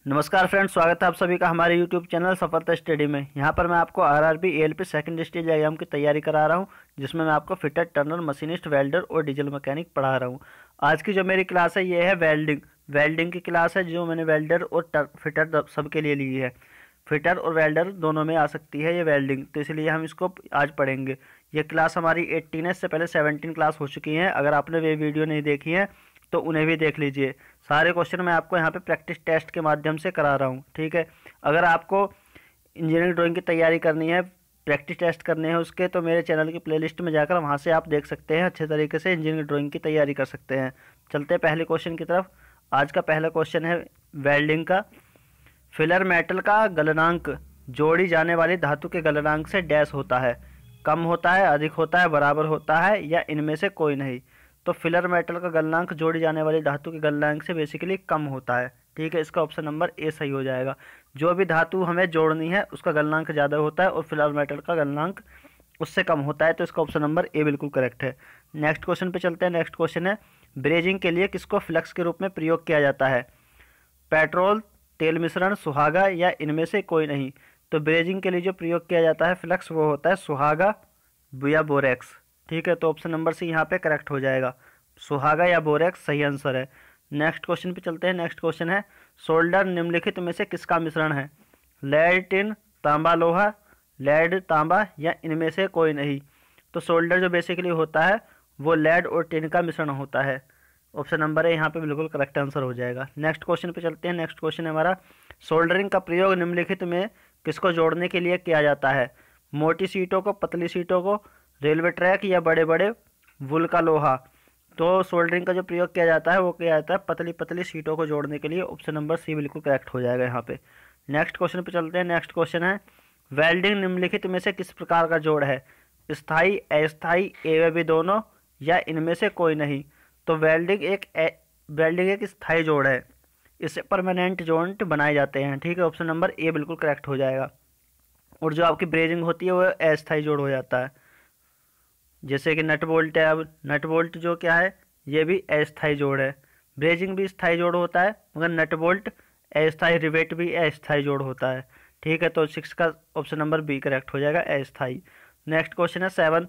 नमस्कार फ्रेंड्स, स्वागत है आप सभी का हमारे यूट्यूब चैनल सफलता स्टडी में। यहाँ पर मैं आपको RRB ALP second stage exam की तैयारी करा रहा हूँ, जिसमें मैं आपको फिटर, टर्नर, मशीनिस्ट, वेल्डर और डीजल मैकेनिक पढ़ा रहा हूँ। आज की जो मेरी क्लास है ये है वेल्डिंग की क्लास है, जो मैंने वेल्डर और फिटर सबके लिए ली है। फिटर और वेल्डर दोनों में आ सकती है ये वेल्डिंग, तो इसलिए हम इसको आज पढ़ेंगे। ये क्लास हमारी 18 है, इससे पहले 17 क्लास हो चुकी हैं। अगर आपने वे वीडियो नहीं देखी है तो उन्हें भी देख लीजिए। सारे क्वेश्चन मैं आपको यहाँ पे प्रैक्टिस टेस्ट के माध्यम से करा रहा हूँ, ठीक है। अगर आपको इंजीनियरिंग ड्राइंग की तैयारी करनी है, प्रैक्टिस टेस्ट करने हैं उसके, तो मेरे चैनल की प्लेलिस्ट में जाकर वहाँ से आप देख सकते हैं, अच्छे तरीके से इंजीनियरिंग ड्राइंग की तैयारी कर सकते हैं। चलते हैं पहले क्वेश्चन की तरफ। आज का पहला क्वेश्चन है वेल्डिंग का। फिलर मेटल का गलनांक जोड़ी जाने वाली धातु के गलनांक से डैश होता है। कम होता है, अधिक होता है, बराबर होता है या इनमें से कोई नहीं। तो फिलर मेटल का गलनांक जोड़ी जाने वाली धातु के गलनांक से बेसिकली कम होता है, ठीक है। इसका ऑप्शन नंबर ए सही हो जाएगा। जो भी धातु हमें जोड़नी है उसका गलनांक ज़्यादा होता है और फिलर मेटल का गलनांक उससे कम होता है, तो इसका ऑप्शन नंबर ए बिल्कुल करेक्ट है। नेक्स्ट क्वेश्चन पे चलते हैं। नेक्स्ट क्वेश्चन है ब्रेजिंग के लिए किसको फ्लक्स के रूप में प्रयोग किया जाता है। पेट्रोल, तेल मिश्रण, सुहागा या इनमें से कोई नहीं। तो ब्रेजिंग के लिए जो प्रयोग किया जाता है फ्लक्स वो होता है सुहागा या बोरेक्स, ठीक है। तो ऑप्शन नंबर सी यहाँ पे करेक्ट हो जाएगा, सुहागा या बोरेक्स सही आंसर है। नेक्स्ट क्वेश्चन पे चलते हैं। नेक्स्ट क्वेश्चन है सोल्डर निम्नलिखित में से किसका मिश्रण है। लेड, टिन, तांबा, लोहा, लेड, तांबा या इनमें से कोई नहीं। तो सोल्डर जो बेसिकली होता है वो लेड और टिन का मिश्रण होता है। ऑप्शन नंबर है यहाँ पे बिल्कुल करेक्ट आंसर हो जाएगा। नेक्स्ट क्वेश्चन पे चलते हैं। नेक्स्ट क्वेश्चन है हमारा सोल्डरिंग का प्रयोग निम्नलिखित में किसको जोड़ने के लिए किया जाता है। मोटी सीटों को, पतली सीटों को, रेलवे ट्रैक या बड़े बड़े वुल का लोहा। तो सोल्डरिंग का जो प्रयोग किया जाता है वो किया जाता है पतली पतली सीटों को जोड़ने के लिए। ऑप्शन नंबर सी बिल्कुल करेक्ट हो जाएगा यहाँ पे। नेक्स्ट क्वेश्चन पे चलते हैं। नेक्स्ट क्वेश्चन है वेल्डिंग निम्नलिखित में से किस प्रकार का जोड़ है। स्थायी, अस्थायी, ए बी दोनों या इनमें से कोई नहीं। तो वेल्डिंग एक स्थायी जोड़ है, इससे परमानेंट जॉइंट बनाए जाते हैं, ठीक है। ऑप्शन नंबर ए बिल्कुल करेक्ट हो जाएगा। और जो आपकी ब्रेजिंग होती है वो अस्थायी जोड़ हो जाता है, जैसे कि नट बोल्ट है। अब नट बोल्ट जो क्या है ये भी अस्थायी जोड़ है। ब्रेजिंग भी स्थायी जोड़ होता है, मगर नट बोल्ट अस्थायी, रिवेट भी अस्थायी जोड़ होता है, ठीक है। तो 6 का ऑप्शन नंबर बी करेक्ट हो जाएगा, अस्थायी। नेक्स्ट क्वेश्चन है 7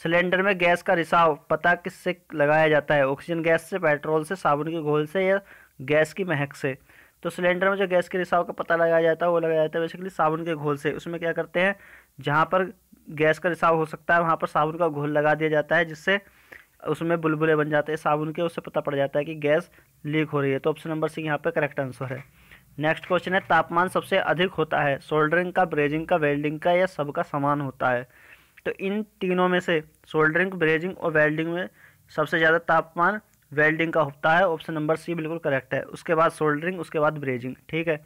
सिलेंडर में गैस का रिसाव पता किससे लगाया जाता है। ऑक्सीजन गैस से, पेट्रोल से, साबुन के घोल से या गैस की महक से। तो सिलेंडर में जो गैस के रिसाव का पता लगाया जाता है वो लगाया जाता है बेसिकली साबुन के घोल से। उसमें क्या करते हैं, जहाँ पर गैस का रिसाव हो सकता है वहाँ पर साबुन का घोल लगा दिया जाता है, जिससे उसमें बुलबुले बन जाते हैं साबुन के, उससे पता पड़ जाता है कि गैस लीक हो रही है। तो ऑप्शन नंबर सी यहाँ पे करेक्ट आंसर है। नेक्स्ट क्वेश्चन है तापमान सबसे अधिक होता है सोल्डरिंग का, ब्रेजिंग का, वेल्डिंग का या सबका समान होता है। तो इन तीनों में से सोल्डरिंग, ब्रेजिंग और वेल्डिंग में सबसे ज़्यादा तापमान वेल्डिंग का होता है। ऑप्शन नंबर सी बिल्कुल करेक्ट है। उसके बाद सोल्डरिंग, उसके बाद ब्रेजिंग, ठीक है।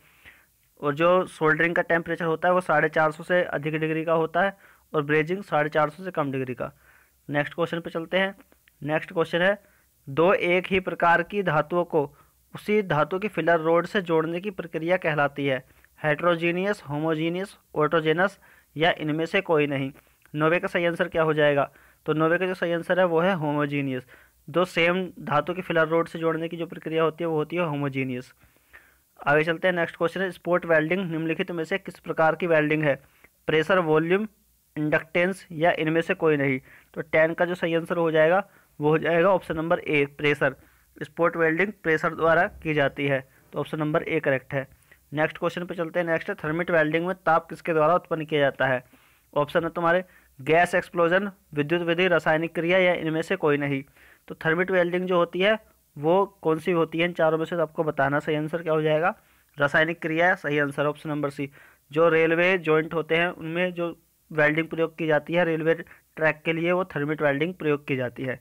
और जो सोल्डरिंग का टेम्परेचर होता है वो 450 से अधिक डिग्री का होता है और ब्रेजिंग 450 से कम डिग्री का। नेक्स्ट क्वेश्चन पे चलते हैं। नेक्स्ट क्वेश्चन है दो एक ही प्रकार की धातुओं को उसी धातु की फिलर रोड से जोड़ने की प्रक्रिया कहलाती है। हेट्रोजीनियस, होमोजीनियस, ऑटोजेनस या इनमें से कोई नहीं। नोवे का सही आंसर क्या हो जाएगा। तो नोवे का जो सही आंसर है वो है होमोजीनियस। दो सेम धातु की फिलर रोड से जोड़ने की जो प्रक्रिया होती है वो होती है होमोजीनियस। आगे चलते हैं। नेक्स्ट क्वेश्चन है स्पोर्ट वेल्डिंग निम्नलिखित में से किस प्रकार की वेल्डिंग है। प्रेशर, वॉल्यूम, इंडक्टेंस या इनमें से कोई नहीं। तो 10 का जो सही आंसर हो जाएगा वो हो जाएगा ऑप्शन नंबर ए, प्रेशर। स्पोर्ट वेल्डिंग प्रेशर द्वारा की जाती है, तो ऑप्शन नंबर ए करेक्ट है। नेक्स्ट क्वेश्चन पे चलते हैं। नेक्स्ट है थर्मिट वेल्डिंग में ताप किसके द्वारा उत्पन्न किया जाता है। ऑप्शन है तुम्हारे गैस एक्सप्लोजन, विद्युत विधि, रासायनिक क्रिया या इनमें से कोई नहीं। तो थर्मिट वेल्डिंग जो होती है वो कौन सी होती है, इन चारों में से आपको बताना। सही आंसर क्या हो जाएगा, रासायनिक क्रिया सही आंसर, ऑप्शन नंबर सी। जो रेलवे जॉइंट होते हैं उनमें जो वेल्डिंग प्रयोग की जाती है रेलवे ट्रैक के लिए, वो थर्मिट वेल्डिंग प्रयोग की जाती है।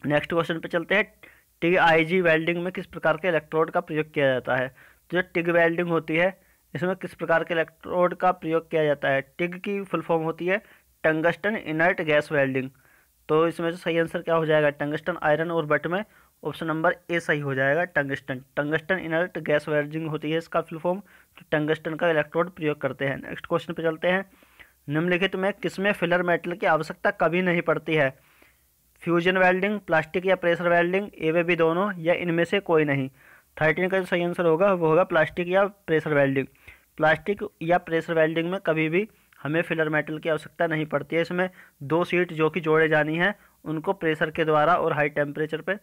नेक्स्ट क्वेश्चन पे चलते हैं। TIG वेल्डिंग में किस प्रकार के इलेक्ट्रोड का प्रयोग किया जाता है। तो जो टिग वेल्डिंग होती है इसमें किस प्रकार के इलेक्ट्रोड का प्रयोग किया जाता है। टिग की फुल फॉर्म होती है टंगस्टन इनर्ट गैस वेल्डिंग। तो इसमें से सही आंसर क्या हो जाएगा, टंगस्टन, आयरन और बट में ऑप्शन नंबर ए सही हो जाएगा, टंगस्टन इनर्ट गैस वेल्डिंग होती है इसका फुल फॉर्म। तो टंगस्टन का इलेक्ट्रोड प्रयोग करते हैं। नेक्स्ट क्वेश्चन पे चलते हैं। निम्नलिखित में किसमें फिलर मेटल की आवश्यकता कभी नहीं पड़ती है। फ्यूजन वेल्डिंग, प्लास्टिक या प्रेशर वेल्डिंग, ए वे बी दोनों या इनमें से कोई नहीं। 13 का जो सही आंसर होगा वो होगा प्लास्टिक या प्रेशर वेल्डिंग। प्लास्टिक या प्रेशर वेल्डिंग में कभी भी हमें फिलर मेटल की आवश्यकता नहीं पड़ती है। इसमें दो शीट जो कि जोड़े जानी है उनको प्रेशर के द्वारा और हाई टेम्परेचर पे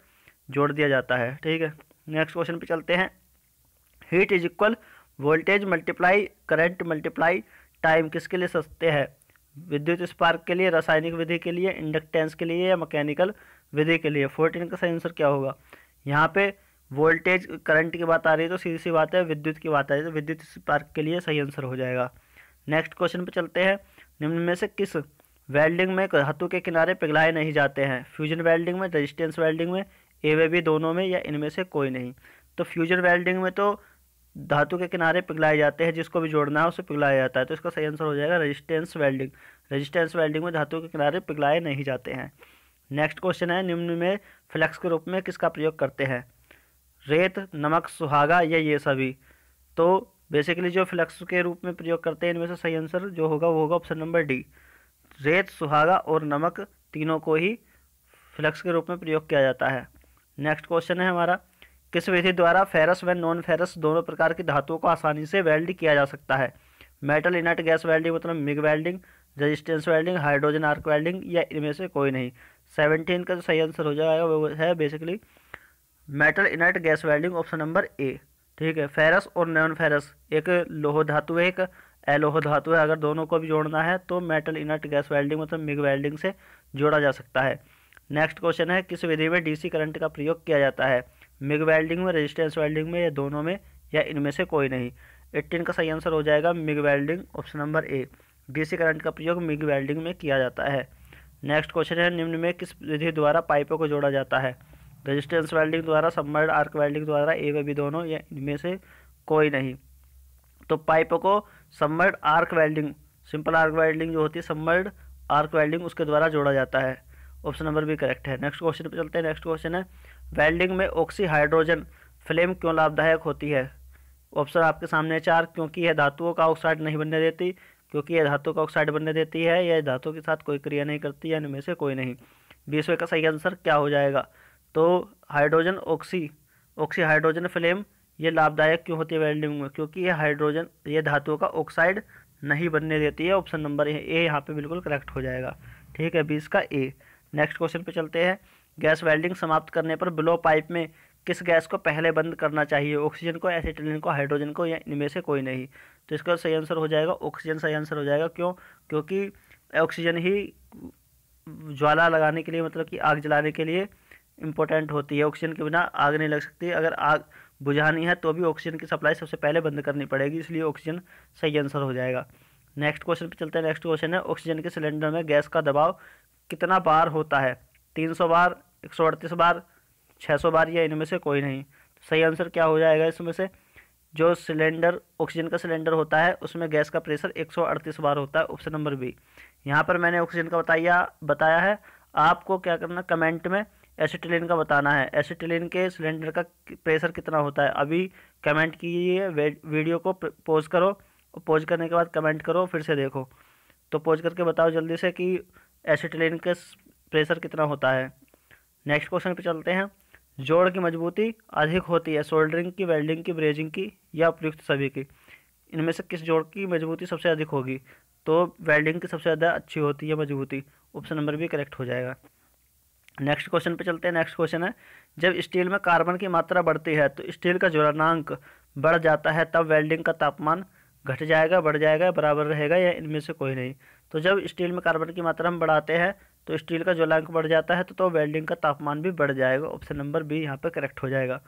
जोड़ दिया जाता है। ठीक है, नेक्स्ट क्वेश्चन पे चलते हैं। Heat is equal voltage multiply current multiply time किसके लिए सत्य है? विद्युत स्पार्क के लिए, रासायनिक विधि के लिए, इंडक्टेंस के लिए या मैकेनिकल विधि के लिए? 14 का सही आंसर क्या होगा? यहाँ पे वोल्टेज करंट की बात आ रही है तो सीधी सी बात है विद्युत की बात आ रही है तो विद्युत स्पार्क के लिए सही आंसर हो जाएगा। नेक्स्ट क्वेश्चन पे चलते हैं। निम्न में से किस वेल्डिंग में धातु के किनारे पिघलाए नहीं जाते हैं? फ्यूजन वेल्डिंग में, रेजिस्टेंस वेल्डिंग में, ए व बी दोनों में या इनमें से कोई नहीं? तो फ्यूजन वेल्डिंग में तो धातु के किनारे पिघलाए जाते हैं, जिसको भी जोड़ना है उसे पिघलाया जाता है, तो इसका सही आंसर हो जाएगा रेजिस्टेंस वेल्डिंग। रेजिस्टेंस वेल्डिंग में धातु के किनारे पिघलाए नहीं जाते हैं। नेक्स्ट क्वेश्चन है, निम्न में फ्लक्स के रूप में किसका प्रयोग करते हैं? रेत, नमक, सुहागा या ये सभी? तो बेसिकली जो फ्लक्स के रूप में प्रयोग करते हैं इनमें से सही आंसर जो होगा वो होगा ऑप्शन नंबर डी। रेत, सुहागा और नमक तीनों को ही फ्लक्स के रूप में प्रयोग किया जाता है। नेक्स्ट क्वेश्चन है हमारा, किस विधि द्वारा फेरस व नॉन फेरस दोनों प्रकार की धातुओं को आसानी से वेल्ड किया जा सकता है? मेटल इनर्ट गैस वेल्डिंग मतलब MiG welding, resistance welding, hydrogen arc welding या इनमें से कोई नहीं? 17 का जो सही आंसर हो जाएगा वो है basically metal inert gas welding, option number ए। ठीक है, फेरस और नॉन फेरस एक लोह धातु है, एक अलोह धातु है, अगर दोनों को भी जोड़ना है तो मेटल इनर्ट गैस वेल्डिंग मतलब मिग वेल्डिंग से जोड़ा जा सकता है। नेक्स्ट क्वेश्चन है, किस विधि में डीसी करंट का प्रयोग किया जाता है? मिग वेल्डिंग में, रेजिस्टेंस वेल्डिंग में या दोनों में या इनमें से कोई नहीं? 18 का सही आंसर हो जाएगा मिग वेल्डिंग, ऑप्शन नंबर ए। डीसी करंट का प्रयोग मिग वेल्डिंग में किया जाता है। नेक्स्ट क्वेश्चन है, निम्न में किस विधि द्वारा पाइपों को जोड़ा जाता है? रेजिस्टेंस वेल्डिंग द्वारा, सबमर्ज्ड आर्क वेल्डिंग द्वारा, ए व बी दोनों या इनमें से कोई नहीं? तो पाइपों को submerged arc welding, simple arc welding जो होती है सबमर्ज्ड आर्क वेल्डिंग उसके द्वारा जोड़ा जाता है। ऑप्शन नंबर भी करेक्ट है। नेक्स्ट क्वेश्चन पे चलते हैं। नेक्स्ट क्वेश्चन है, वेल्डिंग में ऑक्सी हाइड्रोजन फ्लेम क्यों लाभदायक होती है? ऑप्शन आपके सामने 4, क्योंकि यह धातुओं का ऑक्साइड नहीं बनने देती, क्योंकि यह धातु का ऑक्साइड बनने देती है, या धातु के साथ कोई क्रिया नहीं करती, या इनमें से कोई नहीं? 20वें का सही आंसर क्या हो जाएगा? तो हाइड्रोजन ऑक्सी हाइड्रोजन फ्लेम ये लाभदायक क्यों होती है वेल्डिंग में? क्योंकि ये हाइड्रोजन ये धातुओं का ऑक्साइड नहीं बनने देती है। ऑप्शन नंबर ए यहाँ पे बिल्कुल करेक्ट हो जाएगा। ठीक है, 20 का ए। नेक्स्ट क्वेश्चन पे चलते हैं। गैस वेल्डिंग समाप्त करने पर ब्लो पाइप में किस गैस को पहले बंद करना चाहिए? ऑक्सीजन को, एसिटिलीन को, हाइड्रोजन को या इनमें से कोई नहीं? तो इसका सही आंसर हो जाएगा ऑक्सीजन सही आंसर हो जाएगा। क्यों? क्योंकि ऑक्सीजन ही ज्वाला लगाने के लिए मतलब कि आग जलाने के लिए इम्पोर्टेंट होती है। ऑक्सीजन के बिना आग नहीं लग सकती। अगर आग बुझानी है तो भी ऑक्सीजन की सप्लाई सबसे पहले बंद करनी पड़ेगी, इसलिए ऑक्सीजन सही आंसर हो जाएगा। नेक्स्ट क्वेश्चन पे चलते हैं। नेक्स्ट क्वेश्चन है, ऑक्सीजन के सिलेंडर में गैस का दबाव कितना बार होता है? 300 बार, 138 बार, 600 बार या इनमें से कोई नहीं? सही आंसर क्या हो जाएगा इसमें से? जो सिलेंडर ऑक्सीजन का सिलेंडर होता है उसमें गैस का प्रेशर 138 बार होता है। Option number B. यहाँ पर मैंने ऑक्सीजन का बताया है, आपको क्या करना कमेंट में एसिटिलीन का बताना है। एसिटिलीन के सिलेंडर का प्रेशर कितना होता है? अभी कमेंट कीजिए, वीडियो को पॉज करो और पॉज करने के बाद कमेंट करो, फिर से देखो। तो पॉज करके बताओ जल्दी से कि एसिटिलीन के प्रेशर कितना होता है। नेक्स्ट क्वेश्चन पे चलते हैं। जोड़ की मजबूती अधिक होती है सोल्डरिंग की, वेल्डिंग की, ब्रेजिंग की या उपयुक्त सभी की? इनमें से किस जोड़ की मजबूती सबसे अधिक होगी? तो वेल्डिंग की सबसे ज़्यादा अच्छी होती है मजबूती। ऑप्शन नंबर भी करेक्ट हो जाएगा। नेक्स्ट क्वेश्चन पे चलते हैं। नेक्स्ट क्वेश्चन है, जब स्टील में कार्बन की मात्रा बढ़ती है तो स्टील का ज्वलनांक बढ़ जाता है, तब वेल्डिंग का तापमान घट जाएगा, बढ़ जाएगा, बराबर रहेगा या इनमें से कोई नहीं? तो जब स्टील में कार्बन की मात्रा हम बढ़ाते हैं तो स्टील का ज्वलनांक बढ़ जाता है, तो वेल्डिंग का तापमान भी बढ़ जाएगा। ऑप्शन नंबर बी यहाँ पे करेक्ट हो जाएगा।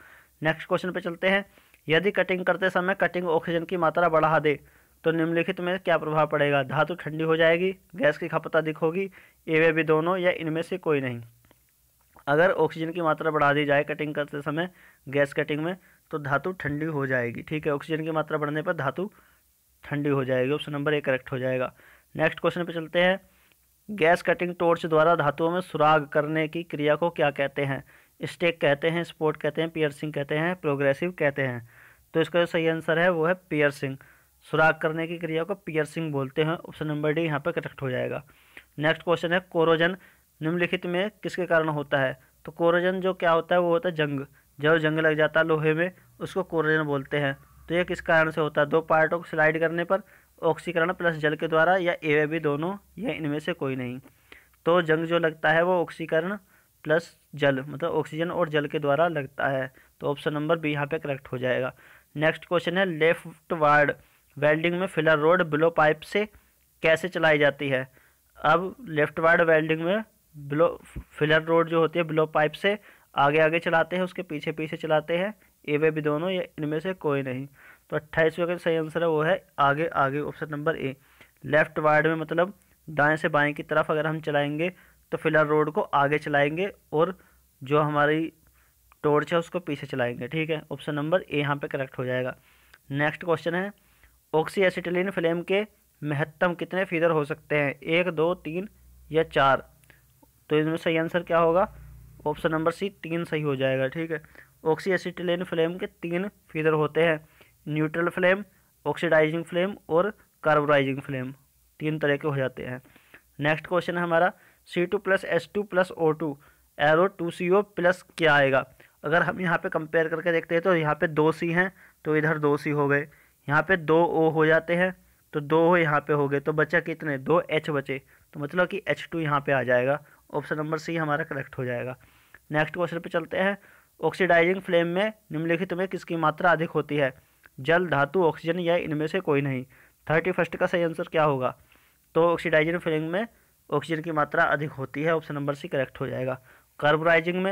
नेक्स्ट क्वेश्चन पे चलते हैं। यदि कटिंग करते समय कटिंग ऑक्सीजन की मात्रा बढ़ा दे तो निम्नलिखित में क्या प्रभाव पड़ेगा? धातु ठंडी हो जाएगी, गैस की खपत अधिक होगी, ए व बी दोनों या इनमें से कोई नहीं? अगर ऑक्सीजन की मात्रा बढ़ा दी जाए कटिंग करते समय गैस कटिंग में तो धातु ठंडी हो जाएगी। ठीक है, ऑक्सीजन की मात्रा बढ़ने पर धातु ठंडी हो जाएगी। ऑप्शन नंबर ए करेक्ट हो जाएगा। नेक्स्ट क्वेश्चन पे चलते हैं। गैस कटिंग टॉर्च द्वारा धातुओं में सुराग करने की क्रिया को क्या कहते हैं? स्टेक कहते हैं, स्पॉट कहते हैं, पियर्सिंग कहते हैं, प्रोग्रेसिव कहते हैं? तो इसका जो सही आंसर है वो है पियर्सिंग। सुराग करने की क्रिया को पियर्सिंग बोलते हैं। ऑप्शन नंबर डी यहाँ पर करेक्ट हो जाएगा। नेक्स्ट क्वेश्चन है, कोरोजन निम्नलिखित में किसके कारण होता है? तो कोरोजन जो क्या होता है वो होता है जंग। जब जंग लग जाता है लोहे में उसको कोरोजन बोलते हैं। तो ये किस कारण से होता है? दो पार्टों को स्लाइड करने पर, ऑक्सीकरण प्लस जल के द्वारा, या ए व बी दोनों, या इनमें से कोई नहीं। तो जंग जो लगता है वो ऑक्सीकरण प्लस जल, मतलब ऑक्सीजन और जल के द्वारा लगता है। तो ऑप्शन नंबर बी यहाँ पे करेक्ट हो जाएगा। नेक्स्ट क्वेश्चन है, लेफ्ट वार्ड वेल्डिंग में फिलर रोड बिलो पाइप से कैसे चलाई जाती है? अब लेफ्ट वार्ड वेल्डिंग में बिलो फिलर रोड जो होती है बिलो पाइप से आगे आगे चलाते हैं, उसके पीछे पीछे चलाते हैं, ए वे भी दोनों, या इनमें से कोई नहीं। तो 28वें का सही आंसर है वो है आगे आगे, ऑप्शन नंबर ए। लेफ्ट वार्ड में मतलब दाएं से बाएं की तरफ अगर हम चलाएंगे तो फिलर रोड को आगे चलाएंगे और जो हमारी टॉर्च है उसको पीछे चलाएंगे। ठीक है, ऑप्शन नंबर ए यहाँ पे करेक्ट हो जाएगा। नेक्स्ट क्वेश्चन है, ऑक्सी एसिटिलीन फ्लेम के महत्तम कितने फीदर हो सकते हैं? 1, 2, 3 या 4? तो इसमें सही आंसर क्या होगा? ऑप्शन नंबर सी 3 सही हो जाएगा। ठीक है, ऑक्सी एसिटिलीन फ्लेम के 3 फीदर होते हैं, न्यूट्रल फ्लेम, ऑक्सीडाइजिंग फ्लेम और कार्बोराइजिंग फ्लेम, 3 तरह के हो जाते हैं। नेक्स्ट क्वेश्चन है हमारा, C2+H2+O2 एरो 2CO प्लस क्या आएगा? अगर हम यहाँ पे कंपेयर करके देखते हैं तो यहाँ पे 2 C हैं तो इधर 2 C हो गए, यहाँ पे 2 O हो जाते हैं तो 2 O यहाँ पे हो गए, तो बचा कितने? 2 H बचे, तो मतलब कि H2 यहाँ पे आ जाएगा। ऑप्शन नंबर सी हमारा करेक्ट हो जाएगा। नेक्स्ट क्वेश्चन पे चलते हैं, ऑक्सीडाइजिंग फ्लेम में निम्नलिखित में किसकी मात्रा अधिक होती है? जल, धातु, ऑक्सीजन, या इनमें से कोई नहीं? 31 का सही आंसर क्या होगा? तो ऑक्सीडाइजिंग फ्लेम में ऑक्सीजन की मात्रा अधिक होती है, ऑप्शन नंबर सी करेक्ट हो जाएगा। कार्बोराइजिंग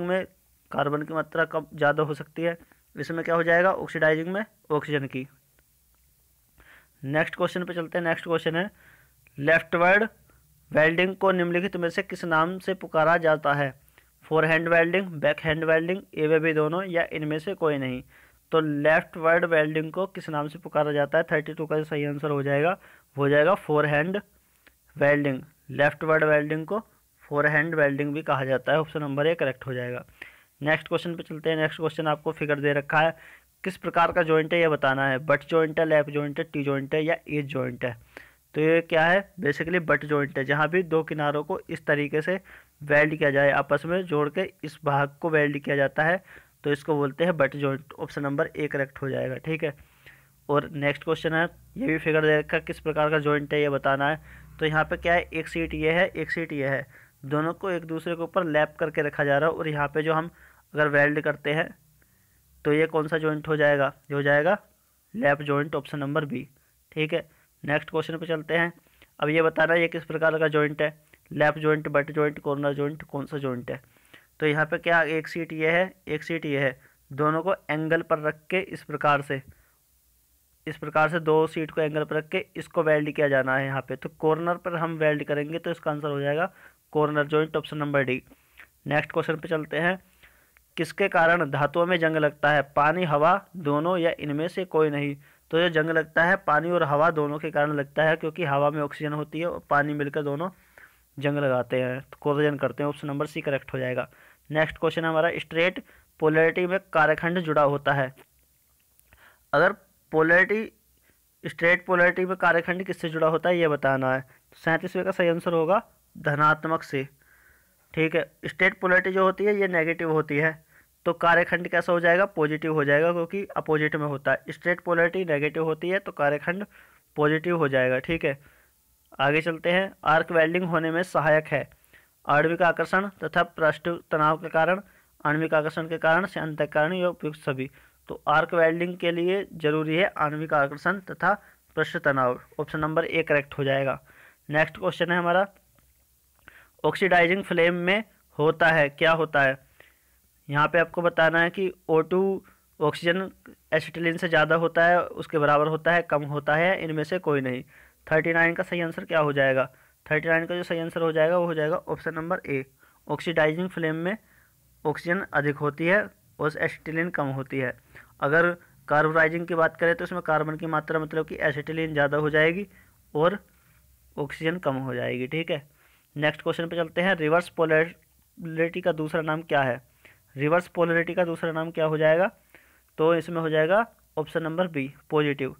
में कार्बन की मात्रा कम ज़्यादा हो सकती है, इसमें क्या हो जाएगा? ऑक्सीडाइजिंग में ऑक्सीजन की। नेक्स्ट क्वेश्चन पे चलते हैं। नेक्स्ट क्वेश्चन है, लेफ्टवर्ड वेल्डिंग को निम्नलिखित में से किस नाम से पुकारा जाता है? Forehand welding, backhand welding, A वे बी दोनों, या इनमें से कोई नहीं? तो लेफ्ट वर्ड वेल्डिंग को किस नाम से पुकारा जाता है? 32 का सही आंसर हो जाएगा forehand welding. Left word welding को फोरहैंड वेल्डिंग भी कहा जाता है, ऑप्शन नंबर ए करेक्ट हो जाएगा। नेक्स्ट क्वेश्चन पे चलते हैं। नेक्स्ट क्वेश्चन आपको फिगर दे रखा है, किस प्रकार का जॉइंट है ये बताना है। बट जॉइंट है, लैप जॉइंट है, टी जॉइंट है, या एज जॉइंट है? तो ये क्या है? बेसिकली बट जॉइंट है, जहाँ भी दो किनारों को इस तरीके से वेल्ड किया जाए, आपस में जोड़ के इस भाग को वेल्ड किया जाता है, तो इसको बोलते हैं butt joint. Option number A correct हो जाएगा। ठीक है, और नेक्स्ट क्वेश्चन है, ये भी फिगर दे रखा है, किस प्रकार का जॉइंट है ये बताना है। तो यहाँ पे क्या है, एक सीट ये है, एक सीट ये है, दोनों को एक दूसरे के ऊपर लैप करके रखा जा रहा है, और यहाँ पे जो हम अगर वेल्ड करते हैं तो ये कौन सा जॉइंट हो जाएगा? ये हो जाएगा lap joint, option number B. ठीक है, नेक्स्ट क्वेश्चन पे चलते हैं। अब ये बताना है ये किस प्रकार का जॉइंट है, lap joint, butt joint, corner joint, कौन सा जॉइंट है? तो यहाँ पे क्या, एक सीट ये है, एक सीट ये है, दोनों को एंगल पर रख के इस प्रकार से दो सीट को एंगल पर रख के इसको वेल्ड किया जाना है यहाँ पे। तो कॉर्नर पर हम वेल्ड करेंगे तो इसका आंसर हो जाएगा corner joint, option number D. Next question पे चलते हैं, किसके कारण धातुओं में जंग लगता है? पानी, हवा, दोनों, या इनमें से कोई नहीं? तो ये जंग लगता है पानी और हवा दोनों के कारण लगता है, क्योंकि हवा में ऑक्सीजन होती है और पानी मिलकर दोनों जंग लगाते हैं, तो कोरोजन करते हैं, ऑप्शन नंबर सी करेक्ट हो जाएगा। नेक्स्ट क्वेश्चन हमारा, स्ट्रेट पोलैरिटी में कार्यखंड जुड़ा होता है। अगर स्ट्रेट पोलैरिटी में कार्यखंड किससे जुड़ा होता है ये बताना है। 37वें का सही आंसर होगा धनात्मक से। ठीक है, स्ट्रेट पोलैरिटी जो होती है ये नेगेटिव होती है, तो कार्यखंड कैसा हो जाएगा? पॉजिटिव हो जाएगा, क्योंकि अपोजिट में होता है। स्ट्रेट पोलैरिटी नेगेटिव होती है तो कार्यखंड पॉजिटिव हो जाएगा। ठीक है, आगे चलते हैं। आर्क वेल्डिंग होने में सहायक है आणविक आकर्षण तथा पृष्ठ तनाव के कारण, आणविक आकर्षण के कारण से अंतःकरण, या उपयुक्त सभी? तो आर्क वेल्डिंग के लिए जरूरी है आणविक आकर्षण तथा पृष्ठ तनाव, ऑप्शन नंबर ए करेक्ट हो जाएगा। नेक्स्ट क्वेश्चन है हमारा, ऑक्सीडाइजिंग फ्लेम में होता है, क्या होता है? यहाँ पे आपको बताना है कि O2 ऑक्सीजन एसिटिलीन से ज़्यादा होता है, उसके बराबर होता है, कम होता है, इनमें से कोई नहीं? 39 का सही आंसर क्या हो जाएगा? 39 का जो सही आंसर हो जाएगा वो हो जाएगा option number A. Oxidizing flame में ऑक्सीजन अधिक होती है और एसिटिलीन कम होती है। अगर कार्बोराइजिंग की बात करें तो इसमें कार्बन की मात्रा मतलब कि एसिटिलीन ज़्यादा हो जाएगी और ऑक्सीजन कम हो जाएगी। ठीक है, नेक्स्ट क्वेश्चन पे चलते हैं। रिवर्स पोलैरिटी का दूसरा नाम क्या है? रिवर्स पोलैरिटी का दूसरा नाम क्या हो जाएगा? तो इसमें हो जाएगा ऑप्शन नंबर बी, पॉजिटिव।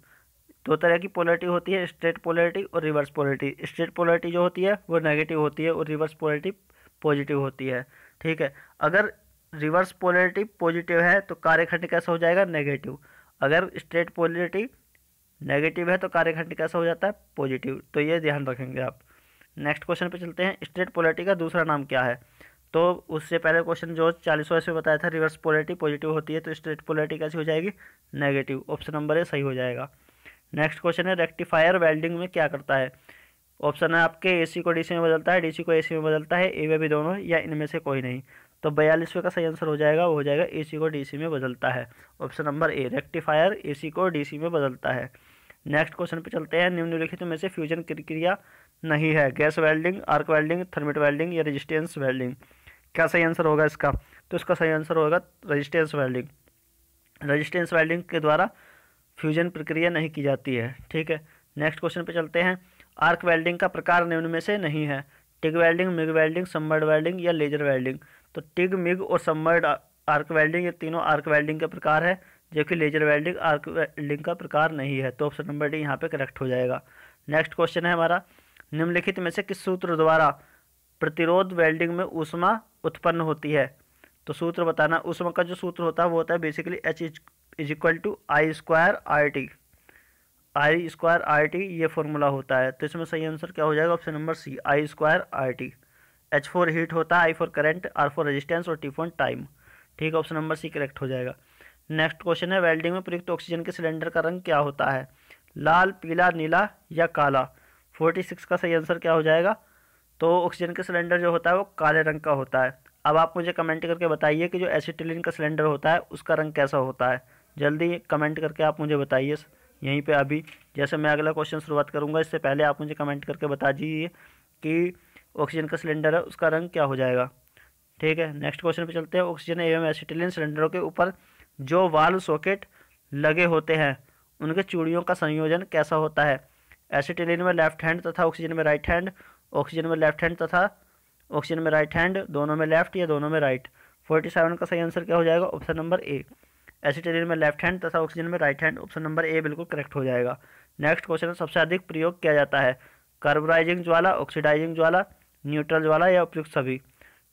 दो तरह की पोलैरिटी होती है, स्ट्रेट पोलैरिटी और रिवर्स पोलैरिटी। स्ट्रेट पोलैरिटी जो होती है वो नेगेटिव होती है और रिवर्स पोलैरिटी पॉजिटिव होती है। ठीक है, अगर रिवर्स पोलैरिटी पॉजिटिव है तो कार्यखंड कैसा हो जाएगा, नेगेटिव। अगर स्ट्रेट पोलैरिटी नेगेटिव है तो कार्यखंड कैसा हो जाता है, पॉजिटिव। तो ये ध्यान रखेंगे आप। नेक्स्ट क्वेश्चन पे चलते हैं। स्ट्रेट पोलैरिटी का दूसरा नाम क्या है? तो उससे पहले क्वेश्चन जो 40वां में बताया था, रिवर्स पोलैरिटी पॉजिटिव होती है तो स्ट्रेट पोलैरिटी कैसी हो जाएगी, नेगेटिव। ऑप्शन नंबर ए सही हो जाएगा। नेक्स्ट क्वेश्चन है, रेक्टिफायर वेल्डिंग में क्या करता है? ऑप्शन है आपके एसी को डीसी में बदलता है, डीसी को एसी में बदलता है, ए व बी दोनों, या इनमें से कोई नहीं। तो 42वें का सही आंसर हो जाएगा, वो हो जाएगा एसी को डीसी में बदलता है। ऑप्शन नंबर ए, रेक्टिफायर एसी को डीसी में बदलता है। नेक्स्ट क्वेश्चन पे चलते हैं। निम्नलिखित में से फ्यूजन प्रक्रिया नहीं है, gas welding, arc welding, thermit welding या रेजिस्टेंस वेल्डिंग। क्या सही आंसर होगा इसका? तो इसका सही आंसर होगा रेजिस्टेंस वेल्डिंग। रेजिस्टेंस वेल्डिंग के द्वारा फ्यूजन प्रक्रिया नहीं की जाती है। ठीक है, नेक्स्ट क्वेश्चन पे चलते हैं। आर्क वेल्डिंग का प्रकार निम्न में से नहीं है, TIG welding, MIG welding, submerged welding या लेजर वेल्डिंग। तो टिग, मिग और सबमर्ड आर्क वेल्डिंग ये तीनों आर्क वेल्डिंग का प्रकार है, जबकि लेजर वेल्डिंग आर्क वेल्डिंग का प्रकार नहीं है। तो ऑप्शन नंबर डी यहाँ पे करेक्ट हो जाएगा। नेक्स्ट क्वेश्चन है हमारा, निम्नलिखित में से किस सूत्र द्वारा प्रतिरोध वेल्डिंग में ऊष्मा उत्पन्न होती है? तो सूत्र बताना। ऊष्मा का जो सूत्र होता है वो होता है basically H is equal to I square R T. I square R T ये फॉर्मूला होता है। तो इसमें सही आंसर क्या हो जाएगा, option number C, I square R T. H for heat होता है, I for current, R for resistance और T फॉर टाइम। ठीक है, ऑप्शन नंबर सी करेक्ट हो जाएगा। नेक्स्ट क्वेश्चन है, वेल्डिंग में प्रयुक्त ऑक्सीजन के सिलेंडर का रंग क्या होता है? लाल, पीला, नीला या काला। 46 का सही आंसर क्या हो जाएगा? तो ऑक्सीजन का सिलेंडर जो होता है वो काले रंग का होता है। अब आप मुझे कमेंट करके बताइए कि जो एसिटिलीन का सिलेंडर होता है उसका रंग कैसा होता है। जल्दी कमेंट करके आप मुझे बताइए यहीं पे अभी। जैसे मैं अगला क्वेश्चन शुरुआत करूँगा इससे पहले आप मुझे कमेंट करके बता दीजिए कि ऑक्सीजन का सिलेंडर है उसका रंग क्या हो जाएगा। ठीक है, नेक्स्ट क्वेश्चन पे चलते हैं। ऑक्सीजन एवं एसिटिलीन सिलेंडरों के ऊपर जो वाल्व सॉकेट लगे होते हैं उनके चूड़ियों का संयोजन कैसा होता है? एसिटिलीन में लेफ्ट हैंड तथा ऑक्सीजन में राइट हैंड, ऑक्सीजन में लेफ्ट हैंड तथा ऑक्सीजन में राइट हैंड, दोनों में लेफ्ट या दोनों में राइट। 47 का सही आंसर क्या हो जाएगा, ऑप्शन नंबर ए, एसिटिलीन में लेफ्ट हैंड तथा ऑक्सीजन में राइट हैंड। ऑप्शन नंबर ए बिल्कुल करेक्ट हो जाएगा। नेक्स्ट क्वेश्चन है, सबसे अधिक प्रयोग किया जाता है कार्बोराइजिंग ज्वाला, ऑक्सीडाइजिंग ज्वाला, न्यूट्रल ज्वाला या उपयुक्त सभी।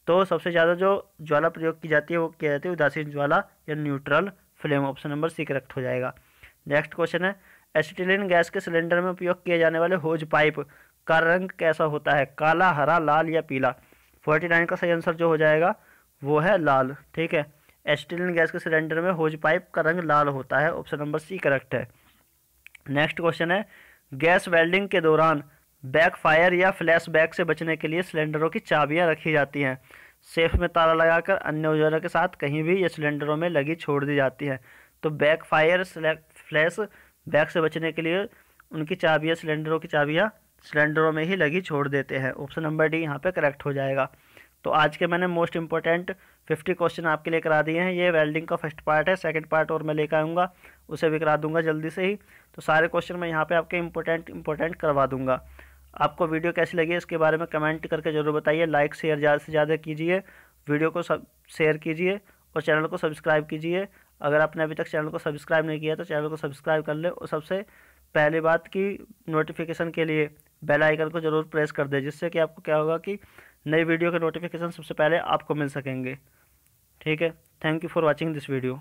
तो सबसे ज़्यादा जो ज्वाला प्रयोग की जाती है वो क्या जाती है, उदासीन ज्वाला या neutral flame. Option number C correct हो जाएगा। नेक्स्ट क्वेश्चन है, एसिटिलीन गैस के सिलेंडर में उपयोग किए जाने वाले होज पाइप का रंग कैसा होता है? काला, हरा, लाल या पीला। 49 का सही आंसर जो हो जाएगा वो है लाल। ठीक है, एसिटिलीन गैस के सिलेंडर में होज पाइप का रंग लाल होता है। ऑप्शन नंबर सी करेक्ट है। नेक्स्ट क्वेश्चन है, गैस वेल्डिंग के दौरान बैकफायर या फ्लैश बैक से बचने के लिए सिलेंडरों की चाबियां रखी जाती हैं। सेफ में ताला लगाकर अन्य औजारों के साथ कहीं भी ये सिलेंडरों में लगी छोड़ दी जाती है। तो बैकफायर फ्लैश बैक से बचने के लिए उनकी चाबियां, सिलेंडरों की चाबियां सिलेंडरों में ही लगी छोड़ देते हैं। ऑप्शन नंबर डी यहाँ पे करेक्ट हो जाएगा। तो आज के मैंने मोस्ट इंपॉर्टेंट 50 क्वेश्चन आपके लिए करा दिए हैं। ये वेल्डिंग का फर्स्ट पार्ट है, सेकंड पार्ट और मैं लेकर आऊँगा, उसे भी करा दूंगा जल्दी से ही। तो सारे क्वेश्चन मैं यहाँ पे आपके इंपॉर्टेंट करवा दूंगा। आपको वीडियो कैसी लगी इसके बारे में कमेंट करके ज़रूर बताइए। लाइक शेयर ज़्यादा से ज़्यादा कीजिए, वीडियो को शेयर कीजिए और चैनल को सब्सक्राइब कीजिए। अगर आपने अभी तक चैनल को सब्सक्राइब नहीं किया तो चैनल को सब्सक्राइब कर ले और सबसे पहली बात की नोटिफिकेशन के लिए बेल आइकन को ज़रूर प्रेस कर दे, जिससे कि आपको क्या होगा कि नई वीडियो के नोटिफिकेशन सबसे पहले आपको मिल सकेंगे। ठीक है, thank you for watching this video.